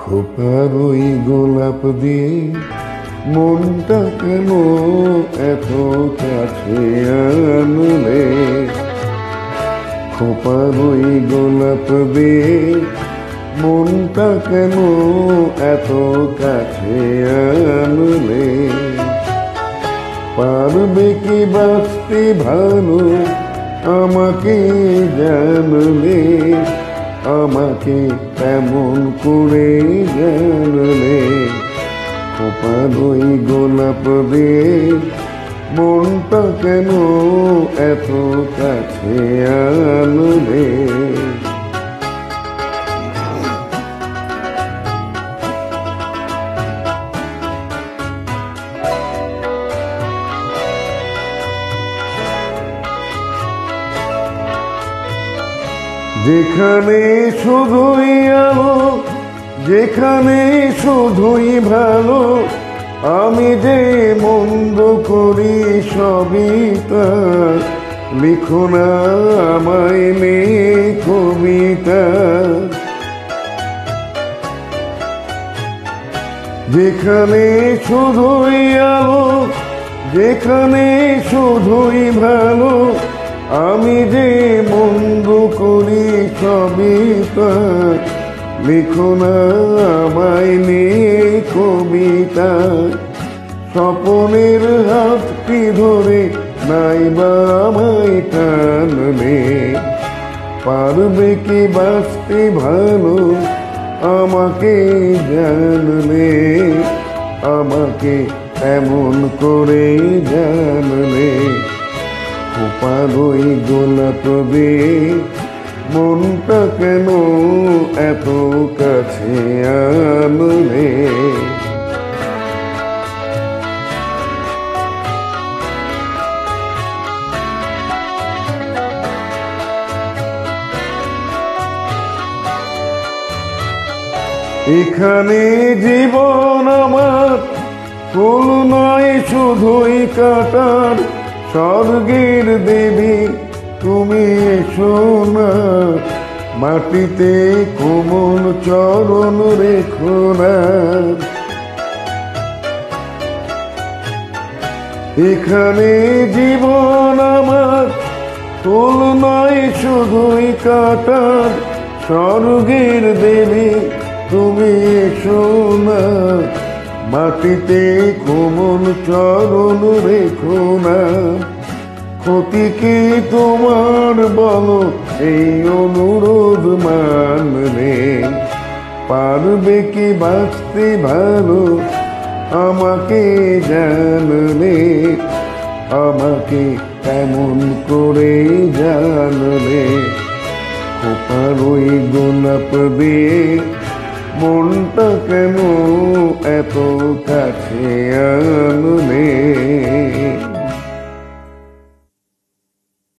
খোপার ওই গোলাপ দিয়ে মনটা কেন এত কাছে আনলে? খোপার ওই গোলাপ দিয়ে মনটা কেন এত কাছে আনলে? পারবে কি বাঁচতে ভালো আমাকে জানলে? আমাকে তেমন করে জানলে? খোপার ওই গোলাপ দিয়ে মনটা কেন এত কাছে আনলে? যেখানে শুধুই আলো, যেখানে শুধুই ভালো, আমি যে মন্দ করি সবই তা লিখো না আমায় নিয়ে কবিতা। যেখানে শুধুই আলো, যেখানে শুধুই ভালো, আমি যে মন্দ করি সবই তা লিখো না আমায় নিয়ে কবিতা। স্বপনের হাতটি ধরে নাইবা আমায় টানলে? পারবে কি বাঁচতে ভালো আমাকে জানলে? আমাকে এমন করে জানলে? খোপার ওই গোলাপ দিয়ে মনটা কেন এত কাছে আনলে? এখানে জীবন আমার ফুল নয় শুধুই কাটার, স্বর্গের দেবী তুমি এসো না, মাটিতে কোমল চরণ রেখো না। এখানে জীবন আমার ফুল নয় শুধুই কাটার, স্বর্গের দেবী তুমি এসো না, মাটিতে কোমল চরণ রেখো না। ক্ষতি কি তোমার বলো এই অনুরোধ মানলে? পারবে কি বাঁচতে ভালো আমাকে জানলে? আমাকে এমন করে জানলে? খোপার ওই গোলাপ দিয়ে মনটা কেন এত কাছে আনলে?